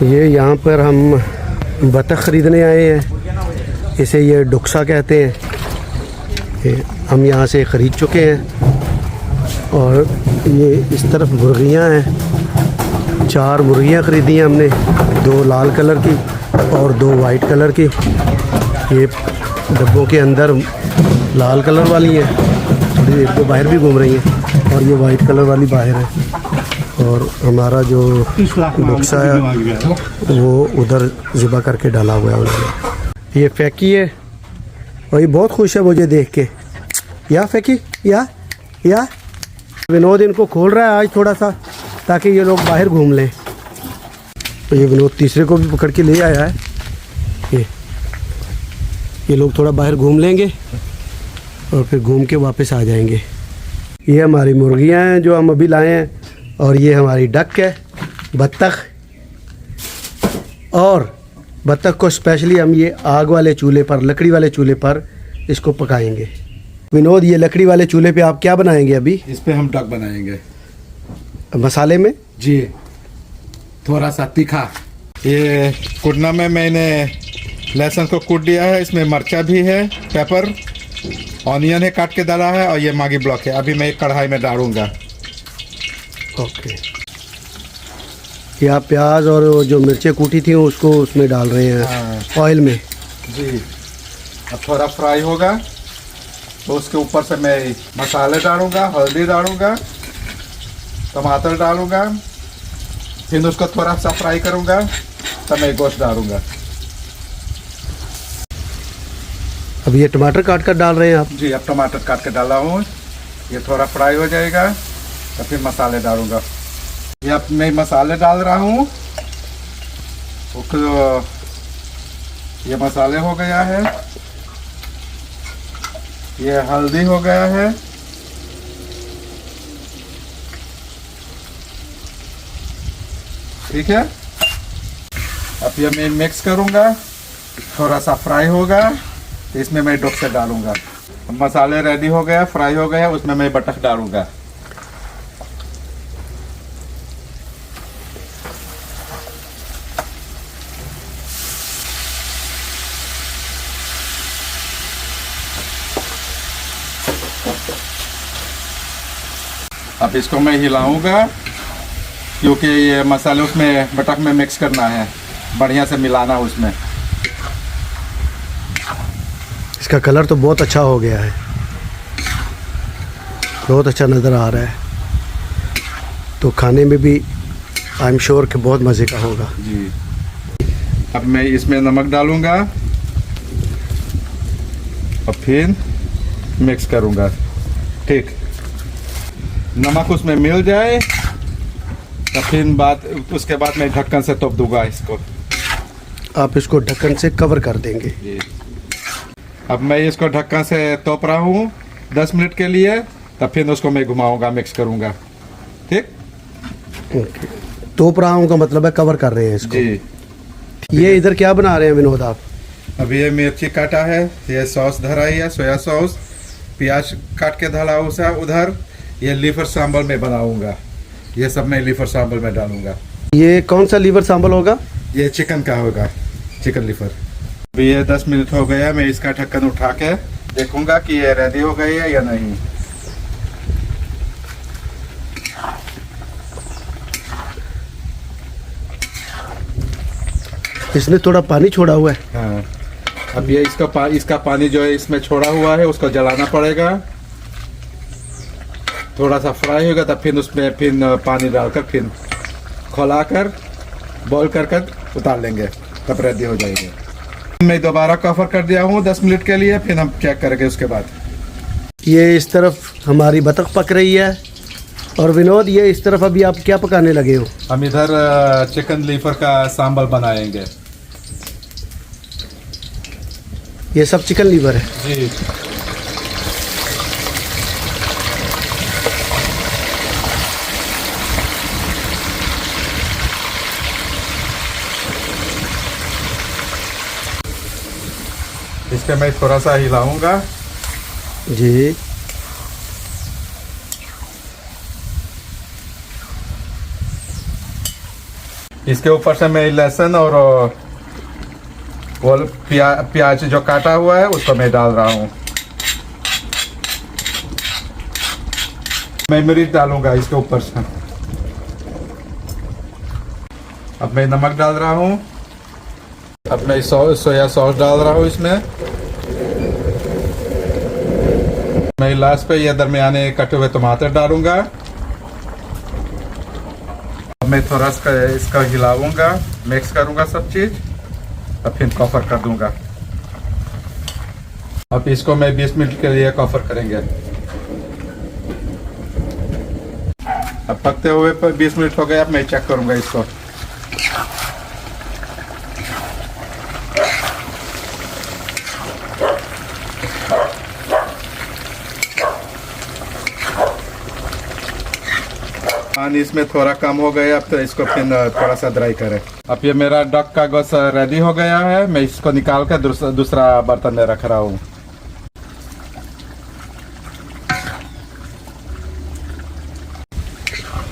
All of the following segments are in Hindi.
ये यहाँ पर हम बतख ख़रीदने आए हैं, इसे ये डुक्सा कहते हैं। हम यहाँ से ख़रीद चुके हैं और ये इस तरफ मुर्गियाँ हैं। 4 मुर्गियाँ ख़रीदी हैं हमने, 2 लाल कलर की और 2 वाइट कलर की। ये डब्बों के अंदर लाल कलर वाली हैं, थोड़ी देर को बाहर भी घूम रही हैं, और ये वाइट कलर वाली बाहर है। और हमारा जो डुक्सा है वो उधर ज़िबा करके डाला हुआ है उन्होंने। ये फैकी है और ये बहुत खुश है मुझे देख के। या फैकी या विनोद इनको खोल रहा है आज थोड़ा सा, ताकि ये लोग बाहर घूम लें। तो ये विनोद तीसरे को भी पकड़ के ले आया है। ये लोग थोड़ा बाहर घूम लेंगे और फिर घूम के वापस आ जाएंगे। ये हमारी मुर्गियां हैं जो हम अभी लाए हैं, और ये हमारी डक है, बत्तख। और बत्तख को स्पेशली हम ये आग वाले चूल्हे पर, लकड़ी वाले चूल्हे पर इसको पकाएंगे। विनोद, ये लकड़ी वाले चूल्हे पे आप क्या बनाएंगे अभी? इस पे हम डक बनाएंगे मसाले में जी, थोड़ा सा तीखा। ये कुटना में मैंने लहसुन को कूट दिया है, इसमें मिर्चा भी है, पेपर, ऑनियन है काट के डाला है, और ये मैगी ब्लॉक है। अभी मैं एक कढ़ाई में डालूंगा। ओके। ये आप प्याज और जो मिर्चें कूटी थी उसको उसमें डाल रहे हैं ऑयल में जी। अब थोड़ा फ्राई होगा तो उसके ऊपर से मैं मसाले डालूंगा, हल्दी डालूंगा, टमाटर डालूंगा, फिर उसको थोड़ा सा फ्राई करूंगा, तब मैं गोश्त डालूंगा। अब ये टमाटर काट कर डाल रहे हैं आप? जी, अब टमाटर काट के डाला हूँ। ये थोड़ा फ्राई हो जाएगा तो फिर मसाले डालूंगा। ये अब मैं मसाले डाल रहा हूँ। ये मसाले हो गया है, ये हल्दी हो गया है, ठीक है। अब ये मैं मिक्स करूंगा, थोड़ा सा फ्राई होगा तो इसमें मैं डुक्सा डालूंगा। मसाले रेडी हो गया, फ्राई हो गया, उसमें मैं बटख डालूंगा। अब इसको मैं हिलाऊंगा, क्योंकि ये मसाले उसमें बटख में मिक्स करना है, बढ़िया से मिलाना उसमें। इसका कलर तो बहुत अच्छा हो गया है, बहुत अच्छा नज़र आ रहा है। तो खाने में भी आई एम श्योर कि बहुत मज़े का होगा जी। अब मैं इसमें नमक डालूंगा और फिर मिक्स करूंगा। ठीक, नमक उसमें मिल जाए तो फिर उसके बाद मैं ढक्कन से तोप दूंगा इसको। आप इसको ढक्कन से कवर कर देंगे जी। अब मैं इसको ढक्कन से तोप रहा हूँ 10 मिनट के लिए, तब फिर उसको मैं घुमाऊंगा, मिक्स करूंगा। ठीक, ओके। तोप रहा हूँ का मतलब है कवर कर रहे हैं इसको जी। ये इधर क्या बना रहे हैं विनोद आप? अभी ये मिर्ची काटा है, ये सॉस धरा है, सोया सॉस, प्याज काट के धरा उधर। ये लीवर सांभर में बनाऊंगा, ये सब मैं लीवर सांभर में डालूंगा। ये कौन सा लीवर सांभर होगा? ये चिकन का होगा, चिकन लीवर। अभी ये 10 मिनट हो गया, मैं इसका ढक्कन उठा के देखूंगा कि ये रेडी हो गई है या नहीं। इसने थोड़ा पानी छोड़ा हुआ है। हाँ, अब ये इसका पानी जो है इसमें छोड़ा हुआ है, उसको जलाना पड़ेगा। थोड़ा सा फ्राई होगा तब फिर उसमें फिर पानी डालकर फिर खोलाकर बॉईल कर उतार लेंगे, तब रेडी हो जाएंगे। मैं दोबारा कवर कर दिया हूँ 10 मिनट के लिए, फिर हम चेक करेंगे उसके बाद। ये इस तरफ हमारी बतख पक रही है, और विनोद ये इस तरफ अभी आप क्या पकाने लगे हो? हम इधर चिकन लीवर का सांभर बनाएंगे। ये सब चिकन लीवर है जी। इसके मैं थोड़ा सा हिलाऊंगा जी। इसके ऊपर से मैं लहसुन और वो प्याज जो काटा हुआ है उसको मैं डाल रहा हूँ। मैं मिर्च डालूंगा इसके ऊपर से। अब मैं नमक डाल रहा हूँ। अब मैं सोया सॉस डाल रहा हूँ इसमें। मैं लास्ट पे ये दरमियाने कटे हुए टमाटर डालूंगा। अब मैं थोड़ा सा इसका हिलाऊंगा, मिक्स करूंगा सब चीज, अब फिर कवर कर दूंगा। अब इसको मैं 20 मिनट के लिए कवर करेंगे। अब पकते हुए पर 20 मिनट हो गए। अब मैं चेक करूंगा इसको। पानी इसमें थोड़ा कम हो गया। अब तो इसको फिर थोड़ा सा ड्राई करें। अब ये मेरा डक का गोश्त रेडी हो गया है। मैं इसको निकाल कर दूसरा बर्तन में रख रहा हूँ।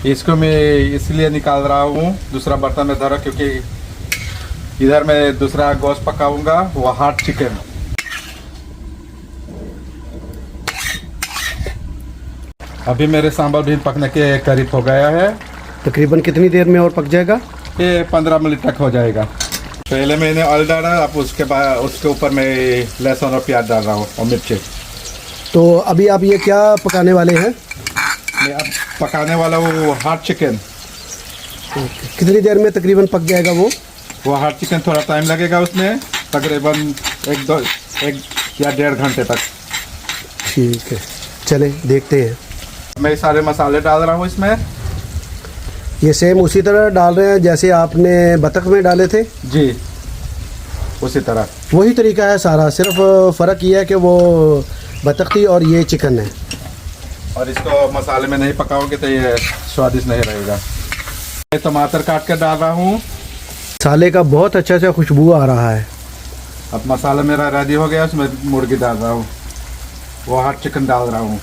इसको मैं इसलिए निकाल रहा हूँ दूसरा बर्तन में धरा, क्योंकि इधर मैं दूसरा गोश्त पकाऊंगा, वो हार्ड चिकन। अभी मेरे सांभर भी पकने के करीब हो गया है। तकरीबन कितनी देर में और पक जाएगा? ये 15 मिनट तक हो जाएगा। पहले मैंने ऑयल डाला, अब उसके बाद उसके ऊपर मैं लहसुन और प्याज डाल रहा हूँ और मिर्ची। तो अभी आप ये क्या पकाने वाले हैं? मैं अब पकाने वाला वो हार्ड चिकन। कितनी देर में तकरीबन पक जाएगा वो? हार्ड चिकन थोड़ा टाइम लगेगा उसमें, तकरीबन 1 या 1.5 घंटे तक। ठीक है, चले देखते हैं। मैं सारे मसाले डाल रहा हूँ इसमें। ये सेम उसी तरह डाल रहे हैं जैसे आपने बतख में डाले थे? जी, उसी तरह वही तरीका है सारा, सिर्फ फ़र्क ये है कि वो बतख थी और ये चिकन है। और इसको मसाले में नहीं पकाओगे तो ये स्वादिष्ट नहीं रहेगा। मैं टमाटर काट कर डाल रहा हूँ। मसाले का बहुत अच्छा सा खुशबू आ रहा है। अब मसाला मेरा रेडी हो गया, उसमें मुर्गी डाल रहा हूँ, वो हार्ड चिकन डाल रहा हूँ।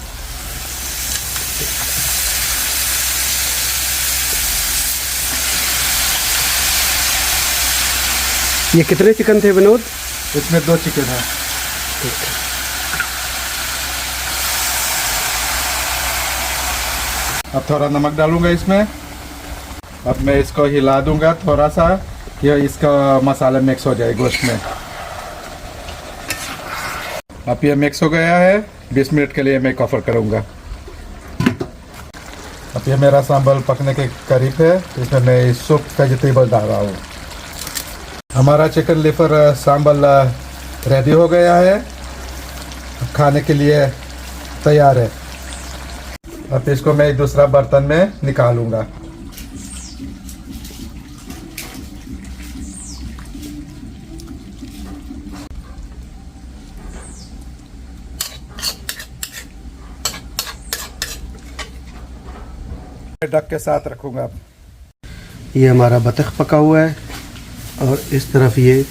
ये कितने चिकन थे विनोद? इसमें 2 चिकन है। अब थोड़ा नमक डालूंगा इसमें। अब मैं इसको हिला दूंगा थोड़ा सा कि इसका मसाला मिक्स हो जाए गोश्त में। अब ये मिक्स हो गया है। 20 मिनट के लिए मैं कवर करूंगा। अब ये मेरा सांभर पकने के करीब है। इसमें मैं सूप वेजिटेबल डाल रहा हूँ। हमारा चिकन लिवर सांभर रेडी हो गया है, खाने के लिए तैयार है। अब इसको मैं दूसरा बर्तन में निकालूंगा। डक के साथ रखूंगा। ये हमारा बतख पका हुआ है और इस तरफ ये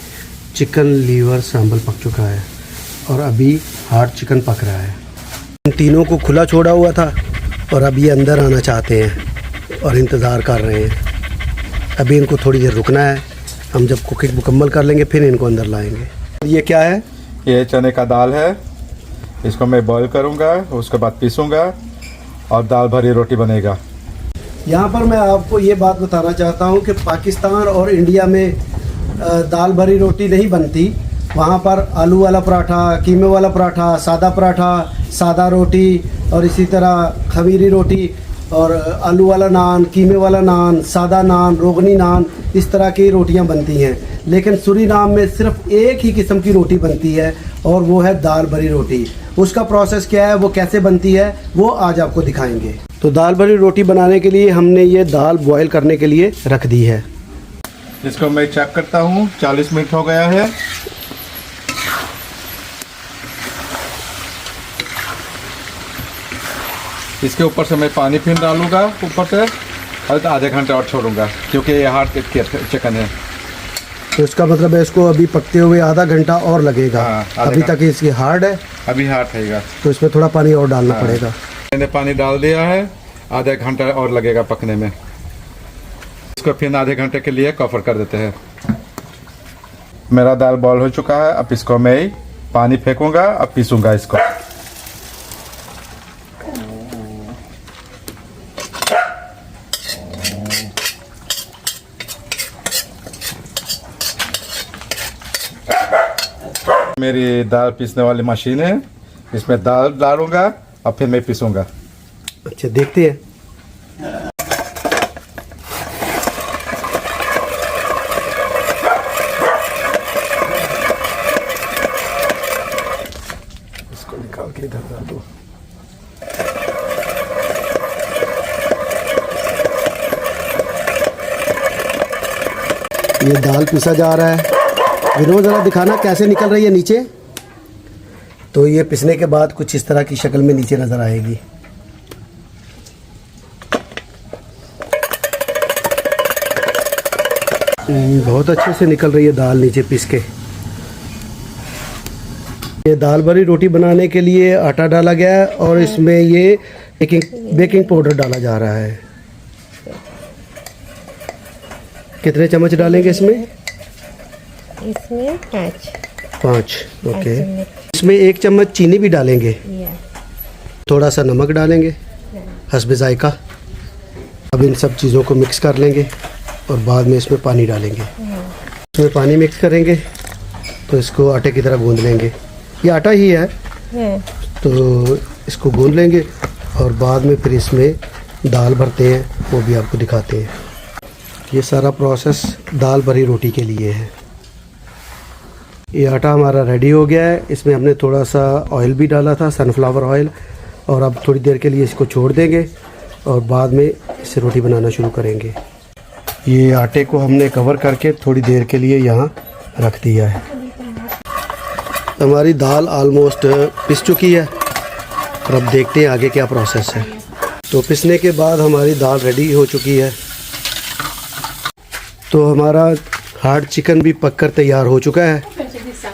चिकन लीवर सांभर पक चुका है और अभी हार्ड चिकन पक रहा है। इन तीनों को खुला छोड़ा हुआ था और अब ये अंदर आना चाहते हैं और इंतज़ार कर रहे हैं। अभी इनको थोड़ी देर रुकना है। हम जब कुकिंग मुकम्मल कर लेंगे फिर इनको अंदर लाएंगे। ये क्या है? ये चने का दाल है। इसको मैं बॉईल करूंगा, उसके बाद पीसूंगा और दाल भरी रोटी बनेगा। यहाँ पर मैं आपको ये बात बताना चाहता हूँ कि पाकिस्तान और इंडिया में दाल भरी रोटी नहीं बनती। वहाँ पर आलू वाला पराठा, कीमे वाला पराठा, सादा पराठा, सादा रोटी और इसी तरह खमीरी रोटी और आलू वाला नान, कीमे वाला नान, सादा नान, रोगनी नान, इस तरह की रोटियाँ बनती हैं। लेकिन सूरीनाम में सिर्फ एक ही किस्म की रोटी बनती है और वो है दाल भरी रोटी। उसका प्रोसेस क्या है, वो कैसे बनती है, वो आज आपको दिखाएंगे। तो दाल भरी रोटी बनाने के लिए हमने ये दाल बॉयल करने के लिए रख दी है। इसको मैं चेक करता हूँ। 40 मिनट हो गया है। इसके ऊपर से मैं पानी फिर डालूंगा ऊपर से और आधे घंटे और छोड़ूंगा, क्योंकि ये हार्ड चिकन है। तो इसका मतलब है इसको अभी पकते हुए आधा घंटा और लगेगा। हाँ, अभी तक इसकी हार्ड है, अभी हार्ड रहेगा तो इसमें थोड़ा पानी और डालना पड़ेगा। मैंने पानी डाल दिया है, आधा घंटा और लगेगा पकने में। इसको इसको फिर आधे घंटे के लिए कवर कर देते हैं। मेरा दाल बॉईल हो चुका है। अब इसको मैं पानी फेंकूंगा, अब पीसूंगा इसको। मेरी दाल पीसने वाली मशीन है, इसमें दाल डालूंगा और फिर मैं पीसूंगा। अच्छा, देखते हैं। इसको निकाल के इधर डाल दो। ये दाल पिसा जा रहा है। विनोद, जरा दिखाना कैसे निकल रही है नीचे। तो ये पिसने के बाद कुछ इस तरह की शक्ल में नीचे नज़र आएगी। बहुत अच्छे से निकल रही है दाल नीचे पिस के। ये दाल भरी रोटी बनाने के लिए आटा डाला गया है और इसमें ये बेकिंग पाउडर डाला जा रहा है। कितने चम्मच डालेंगे इसमें? इसमें 5। ओके। इसमें 1 चम्मच चीनी भी डालेंगे। थोड़ा सा नमक डालेंगे हस्बे जायका। अब इन सब चीज़ों को मिक्स कर लेंगे और बाद में इसमें पानी डालेंगे। इसमें पानी मिक्स करेंगे तो इसको आटे की तरह गूंद लेंगे। ये आटा ही है तो इसको गूंद लेंगे और बाद में फिर इसमें दाल भरते हैं, वो भी आपको दिखाते हैं। ये सारा प्रोसेस दाल भरी रोटी के लिए है। ये आटा हमारा रेडी हो गया है। इसमें हमने थोड़ा सा ऑयल भी डाला था, सनफ्लावर ऑयल, और अब थोड़ी देर के लिए इसको छोड़ देंगे और बाद में इससे रोटी बनाना शुरू करेंगे। ये आटे को हमने कवर करके थोड़ी देर के लिए यहाँ रख दिया है। हमारी दाल ऑलमोस्ट पिस चुकी है और अब देखते हैं आगे क्या प्रोसेस है। तो पिसने के बाद हमारी दाल रेडी हो चुकी है। तो हमारा हार्ड चिकन भी पककर तैयार हो चुका है।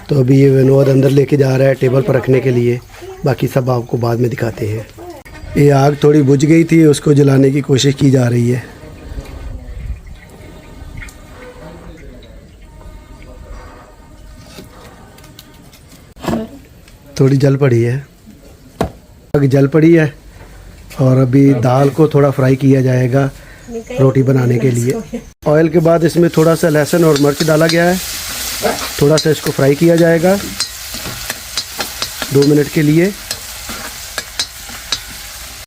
तो अभी ये विनोद अंदर लेके जा रहा है टेबल पर रखने के लिए। बाकी सब आपको बाद में दिखाते हैं। ये आग थोड़ी बुझ गई थी, उसको जलाने की कोशिश की जा रही है। थोड़ी जल पड़ी है, आग जल पड़ी है और अभी दाल को थोड़ा फ्राई किया जाएगा रोटी बनाने के लिए। ऑयल के बाद इसमें थोड़ा सा लहसुन और मिर्च डाला गया है। थोड़ा सा इसको फ्राई किया जाएगा 2 मिनट के लिए।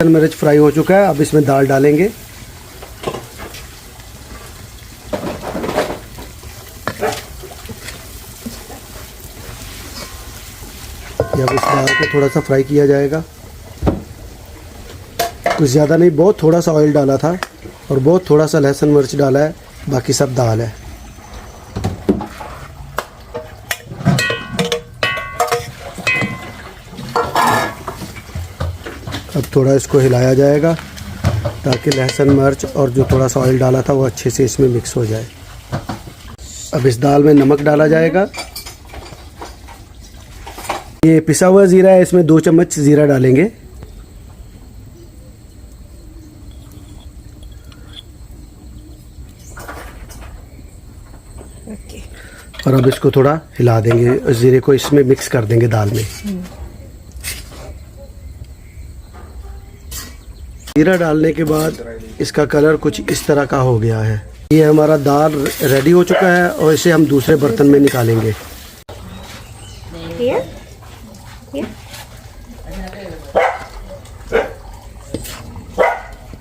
मिर्च फ्राई हो चुका है। अब इसमें दाल डालेंगे। अब इस दाल को थोड़ा सा फ्राई किया जाएगा। कुछ ज़्यादा नहीं, बहुत थोड़ा सा ऑयल डाला था और बहुत थोड़ा सा लहसुन मिर्च डाला है, बाकी सब दाल है। अब थोड़ा इसको हिलाया जाएगा ताकि लहसुन मिर्च और जो थोड़ा सा ऑयल डाला था वो अच्छे से इसमें मिक्स हो जाए। अब इस दाल में नमक डाला जाएगा। ये पिसा हुआ ज़ीरा है, इसमें 2 चम्मच ज़ीरा डालेंगे। और अब इसको थोड़ा हिला देंगे, ज़ीरे को इसमें मिक्स कर देंगे दाल में। ज़ीरा डालने के बाद इसका कलर कुछ इस तरह का हो गया है। ये हमारा दाल रेडी हो चुका है और इसे हम दूसरे बर्तन में निकालेंगे।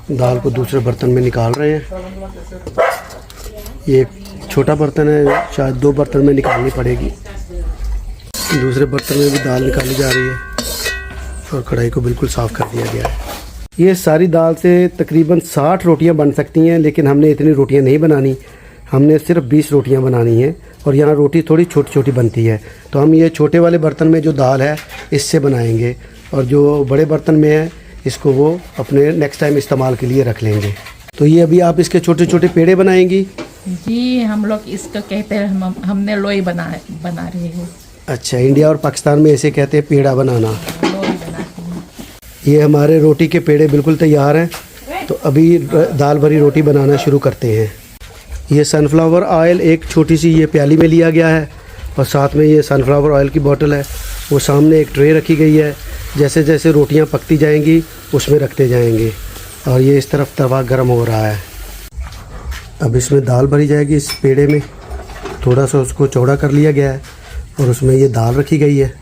दाल को दूसरे बर्तन में निकाल रहे हैं। ये छोटा बर्तन है, शायद 2 बर्तन में निकालनी पड़ेगी। दूसरे बर्तन में भी दाल निकाली जा रही है और कढ़ाई को बिल्कुल साफ़ कर दिया गया है। ये सारी दाल से तकरीबन 60 रोटियां बन सकती हैं, लेकिन हमने इतनी रोटियां नहीं बनानी। हमने सिर्फ 20 रोटियां बनानी हैं और यहाँ रोटी थोड़ी छोटी छोटी बनती है। तो हम ये छोटे वाले बर्तन में जो दाल है इससे बनाएंगे और जो बड़े बर्तन में है इसको वो अपने नेक्स्ट टाइम इस्तेमाल के लिए रख लेंगे। तो ये अभी आप इसके छोटे छोटे पेड़े बनाएंगी? जी, हम लोग इसको कहते हैं, हमने लोई बना रहे हैं। अच्छा, इंडिया और पाकिस्तान में ऐसे कहते हैं पेड़ा बनाना। लोई बनाते हैं। ये हमारे रोटी के पेड़े बिल्कुल तैयार हैं। तो अभी दाल भरी रोटी बनाना शुरू करते हैं। ये सनफ्लावर ऑयल एक छोटी सी ये प्याली में लिया गया है और साथ में ये सनफ्लावर ऑयल की बोतल है। वो सामने एक ट्रे रखी गई है, जैसे जैसे रोटियां पकती जाएंगी उसमें रखते जाएंगे। और ये इस तरफ तवा गर्म हो रहा है। अब इसमें दाल भरी जाएगी। इस पेड़े में थोड़ा सा उसको चौड़ा कर लिया गया है और उसमें ये दाल रखी गई है,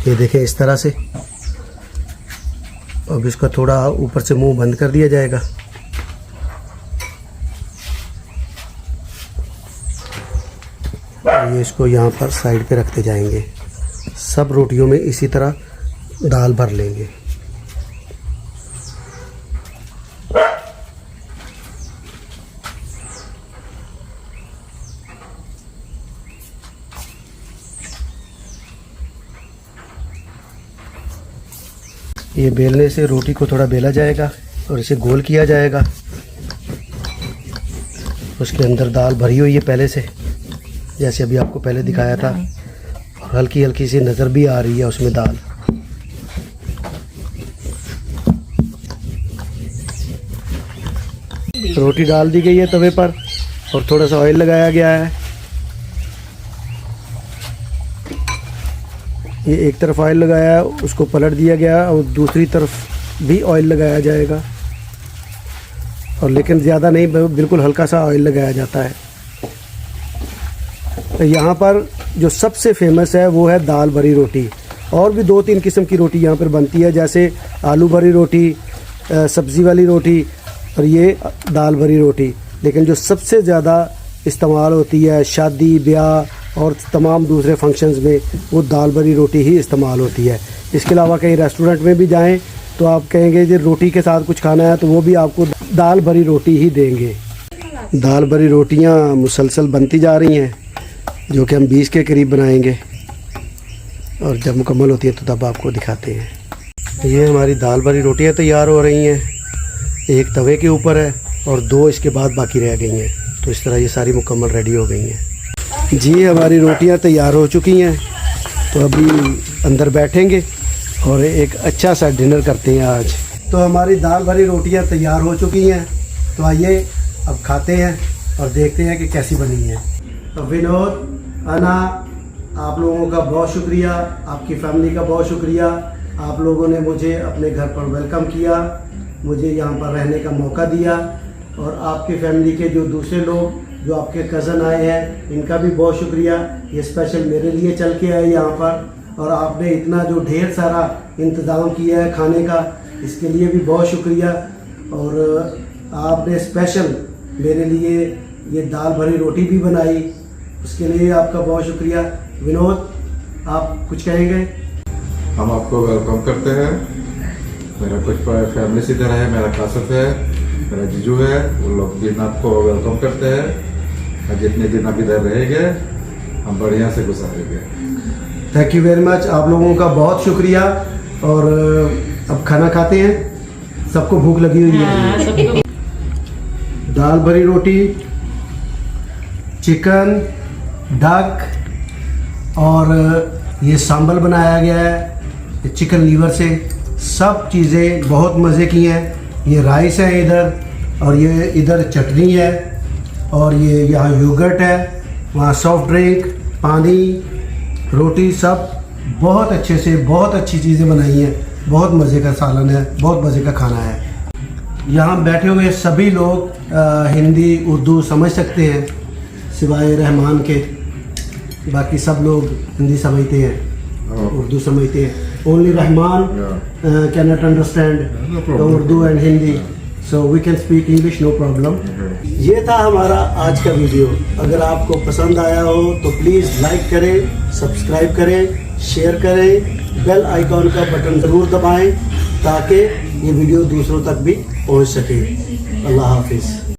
ये देखें इस तरह से। अब इसका थोड़ा ऊपर से मुंह बंद कर दिया जाएगा। ये इसको यहाँ पर साइड पे रखते जाएंगे। सब रोटियों में इसी तरह दाल भर लेंगे। ये बेलने से रोटी को थोड़ा बेला जाएगा और इसे गोल किया जाएगा। उसके अंदर दाल भरी हुई है पहले से, जैसे अभी आपको पहले दिखाया था, और हल्की हल्की सी नज़र भी आ रही है उसमें दाल। रोटी डाल दी गई है तवे पर और थोड़ा सा ऑयल लगाया गया है। ये एक तरफ ऑयल लगाया है, उसको पलट दिया गया और दूसरी तरफ भी ऑयल लगाया जाएगा, और लेकिन ज़्यादा नहीं, बिल्कुल हल्का सा ऑयल लगाया जाता है। तो यहाँ पर जो सबसे फेमस है वो है दाल भरी रोटी। और भी 2-3 किस्म की रोटी यहाँ पर बनती है, जैसे आलू भरी रोटी, सब्ज़ी वाली रोटी और ये दाल भरी रोटी। लेकिन जो सबसे ज़्यादा इस्तेमाल होती है शादी ब्याह और तमाम दूसरे फंक्शंस में, वो दाल भरी रोटी ही इस्तेमाल होती है। इसके अलावा कहीं रेस्टोरेंट में भी जाएं तो आप कहेंगे कि रोटी के साथ कुछ खाना है, तो वो भी आपको दाल भरी रोटी ही देंगे। दाल भरी रोटियाँ मुसलसल बनती जा रही हैं, जो कि हम 20 के करीब बनाएंगे, और जब मुकम्मल होती है तो तब आपको दिखाते हैं। ये हमारी दाल भरी रोटियाँ तैयार हो रही हैं। एक तवे के ऊपर है और 2 इसके बाद बाकी रह गई हैं। तो इस तरह ये सारी मुकम्मल रेडी हो गई हैं। जी हमारी रोटियाँ तैयार हो चुकी हैं, तो अभी अंदर बैठेंगे और एक अच्छा सा डिनर करते हैं आज। तो हमारी दाल भरी रोटियाँ तैयार हो चुकी हैं, तो आइए अब खाते हैं और देखते हैं कि कैसी बनी है। तो विनोद, अना, आप लोगों का बहुत शुक्रिया, आपकी फैमिली का बहुत शुक्रिया। आप लोगों ने मुझे अपने घर पर वेलकम किया, मुझे यहाँ पर रहने का मौका दिया, और आपकी फैमिली के जो दूसरे लोग जो आपके कज़न आए हैं, इनका भी बहुत शुक्रिया। ये स्पेशल मेरे लिए चल के आए यहाँ पर, और आपने इतना जो ढेर सारा इंतज़ाम किया है खाने का, इसके लिए भी बहुत शुक्रिया। और आपने स्पेशल मेरे लिए ये दाल भरी रोटी भी बनाई, उसके लिए आपका बहुत शुक्रिया। विनोद, आप कुछ कहेंगे? हम आपको वेलकम करते हैं। मेरा कुछ फैमिली से इधर है, मेरा कासफ है, मेरा जीजू है, वो लोग भी आपको वेलकम करते हैं। और जितने दिन आप इधर रहेंगे हम बढ़िया से गुजारेंगे। थैंक यू वेरी मच, आप लोगों का बहुत शुक्रिया। और अब खाना खाते हैं, सबको भूख लगी हुई है। दाल भरी रोटी, चिकन, डक, और ये सांभर बनाया गया है चिकन लीवर से। सब चीज़ें बहुत मज़े की हैं। ये राइस है इधर, और ये इधर चटनी है, और ये यहाँ योगर्ट है, वहाँ सॉफ्ट ड्रिंक, पानी, रोटी, सब बहुत अच्छे से, बहुत अच्छी चीज़ें बनाई हैं। बहुत मज़े का सालन है, बहुत मज़े का खाना है। यहाँ बैठे हुए सभी लोग हिंदी उर्दू समझ सकते हैं, सिवाय रहमान के। बाकी सब लोग हिंदी समझते हैं, उर्दू समझते हैं। Only Rahman can not understand Urdu and Hindi, so we can speak English, no problem. ये था हमारा आज का वीडियो। अगर आपको पसंद आया हो तो प्लीज़ लाइक करें, सब्सक्राइब करें, शेयर करें, बेल आइकॉन का बटन ज़रूर दबाएं, ताकि ये वीडियो दूसरों तक भी पहुंच सके। अल्लाह हाफिज़।